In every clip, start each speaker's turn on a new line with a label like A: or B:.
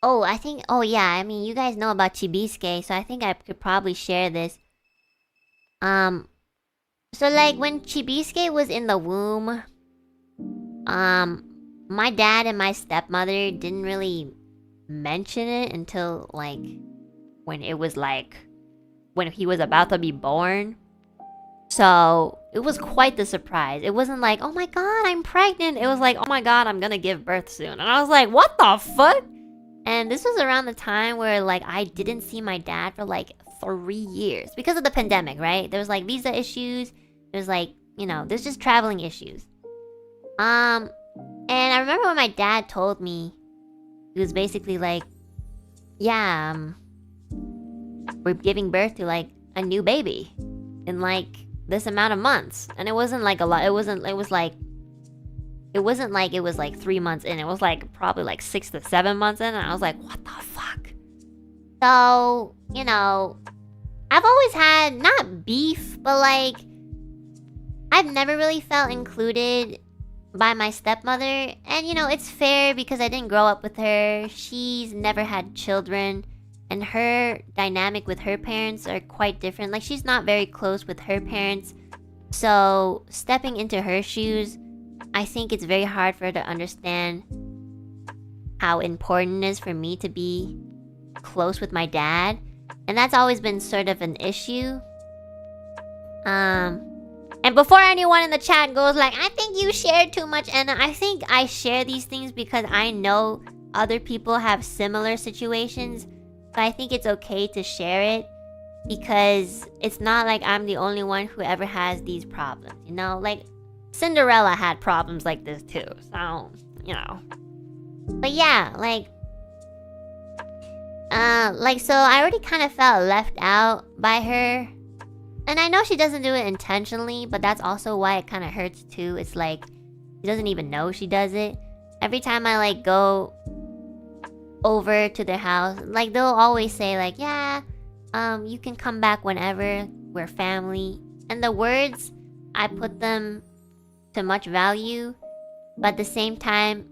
A: Oh, I think. Oh, yeah. I mean, you guys know about Chibisuke, so I think I could probably share this. Um, so like when Chibisuke was in the womb, um, my dad and my stepmother didn't really mention it until like when it was like when he was about to be born. So it was quite the surprise. It wasn't like, oh my god, I'm pregnant. It was like, oh my god, I'm gonna give birth soon. And I was like, what the fuck? And this was around the time where like I didn't see my dad for like 3 years because of the pandemic, right? There was like visa issues. There's like, there's just traveling issues. Um, and I remember when my dad told me, he was basically like, yeah, we're giving birth to like a new baby in like this amount of months. And it wasn't like a lot. It wasn't like it was like 3 months in. It was like probably like 6 to 7 months in. And I was like, what the fuck? So, I've always had not beef, but like I've never really felt included by my stepmother. And it's fair because I didn't grow up with her. She's never had children. And her dynamic with her parents are quite different. Like, she's not very close with her parents. So, stepping into her shoes, I think it's very hard for her to understand how important it is for me to be close with my dad. And that's always been sort of an issue. And before anyone in the chat goes like, I think you shared too much, Enna, I think I share these things because I know other people have similar situations. But I think it's okay to share it because it's not like I'm the only one who ever has these problems, Like, Cinderella had problems like this too, so, But yeah, so I already kind of felt left out by her. And I know she doesn't do it intentionally, but that's also why it kind of hurts too. It's like, she doesn't even know she does it. Every time I, like, go over to their house, like, they'll always say, like, yeah, you can come back whenever, we're family. And the words, I put them to much value, but at the same time,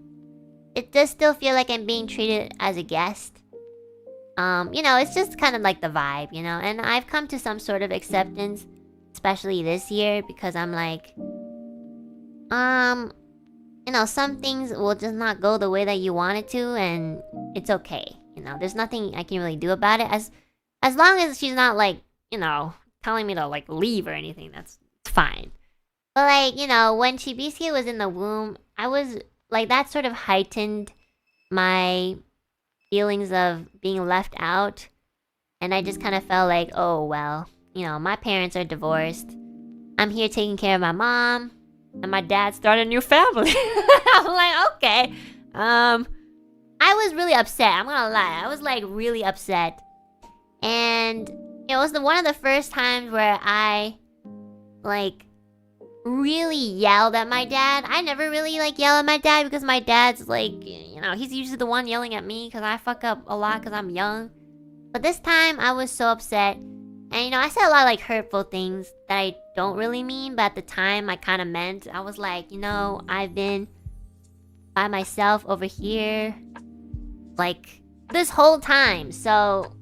A: it does still feel like I'm being treated as a guest. It's just kind of like the vibe, and I've come to some sort of acceptance, especially this year, because I'm like, some things will just not go the way that you want it to, and it's okay. There's nothing I can really do about it. As long as she's not like, telling me to like leave or anything, that's fine. But like, when Chibisuke was in the womb, I was like, that sort of heightened my feelings of being left out. And I just kind of felt like, oh well, my parents are divorced. I'm here taking care of my mom. And my dad started a new family. I'm like, okay. I was really upset. I'm gonna lie. I was like really upset. And it was one of the first times where I like really yelled at my dad. I never really like yell at my dad because my dad's like, he's usually the one yelling at me because I fuck up a lot because I'm young. But this time I was so upset. And I said a lot of like hurtful things that I don't really mean, but at the time I kind of meant. I was like, I've been by myself over here like this whole time. So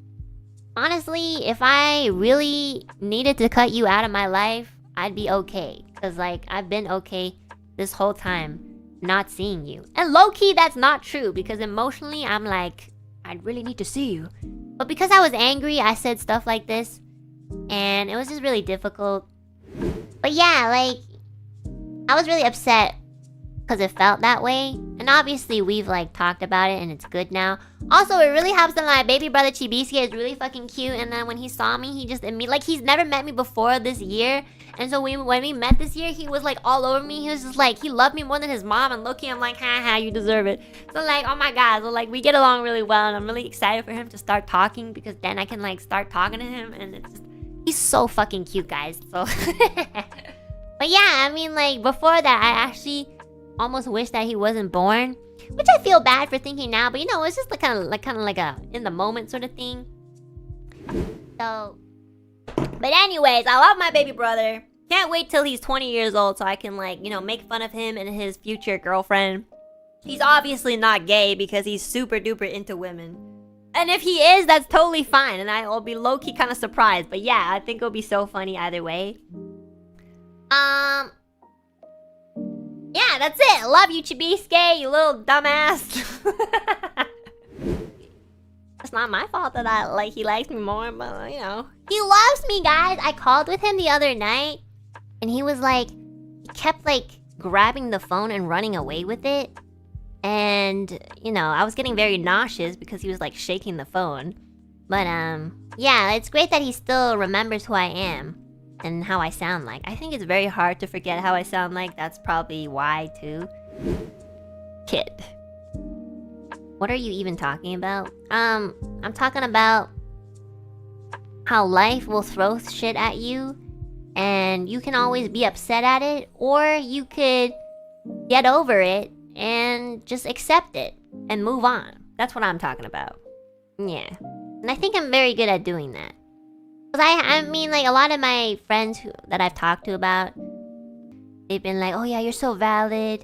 A: honestly, if I really needed to cut you out of my life, I'd be okay. Because like I've been okay this whole time not seeing you. And low-key that's not true because emotionally I'm like, I really need to see you. But because I was angry, I said stuff like this. And it was just really difficult. But yeah, like, I was really upset because it felt that way. And obviously we've like talked about it and it's good now. Also, it really helps that my baby brother Chibisuke is really fucking cute. And then when he saw me, he just immediately, like, he's never met me before this year. And so when we met this year, he was like all over me. He was just like, he loved me more than his mom. And low-key, I'm like, haha, you deserve it. So like, oh my god. So like, we get along really well. And I'm really excited for him to start talking because then I can like start talking to him. And it's just, he's so fucking cute, guys. So, but yeah, I mean, like, before that, I actually almost wish that he wasn't born. Which I feel bad for thinking now. But it's just like kind of like a in the moment sort of thing. So, but anyways, I love my baby brother. Can't wait till he's 20 years old so I can like, make fun of him and his future girlfriend. He's obviously not gay because he's super duper into women. And if he is, that's totally fine, and I'll be low-key kind of surprised. But yeah, I think it'll be so funny either way. Yeah, that's it. Love you, Chibisuke, you little dumbass. It's not my fault that he likes me more, but you know. He loves me, guys. I called with him the other night, and he was like, he kept like grabbing the phone and running away with it. And, you know, I was getting very nauseous because he was like shaking the phone. But yeah, it's great that he still remembers who I am and how I sound like. I think it's very hard to forget how I sound like. That's probably why too. Kid. What are you even talking about? I'm talking about how life will throw shit at you and you can always be upset at it, or you could get over it and just accept it and move on. That's what I'm talking about. Yeah. And I think I'm very good at doing that. Cause I mean, like, a lot of my friends that I've talked to about, they've been like, oh yeah, you're so valid.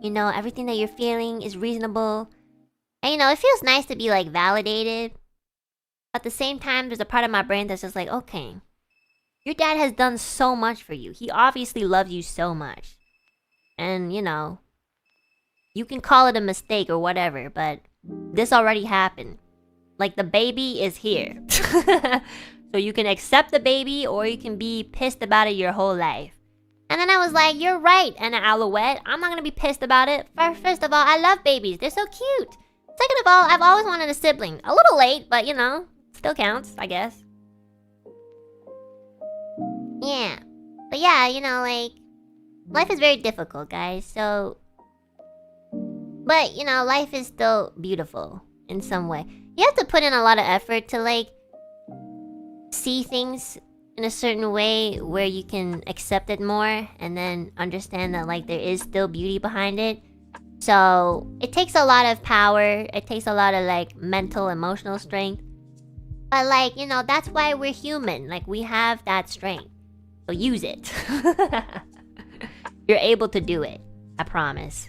A: You know, everything that you're feeling is reasonable. And you know, it feels nice to be like validated. At the same time, there's a part of my brain that's just like, okay, your dad has done so much for you. He obviously loves you so much. And you know, you can call it a mistake or whatever, but this already happened. Like, the baby is here. So you can accept the baby, or you can be pissed about it your whole life. And then I was like, you're right, Enna Alouette. I'm not gonna be pissed about it. First of all, I love babies. They're so cute. Second of all, I've always wanted a sibling. A little late, but you know, still counts, I guess. Yeah. But yeah, you know, like, life is very difficult, guys, so... But, you know, life is still beautiful in some way. You have to put in a lot of effort to, like, see things in a certain way where you can accept it more and then understand that, like, there is still beauty behind it. So, it takes a lot of power. It takes a lot of, like, mental, emotional strength. But, like, you know, that's why we're human. Like, we have that strength. So, use it. You're able to do it. I promise.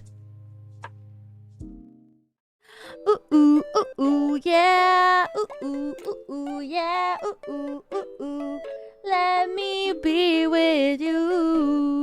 B: Ooh, ooh, ooh, ooh, yeah. Ooh, ooh, ooh, ooh, yeah. Ooh, ooh, ooh, ooh. Let me be with you.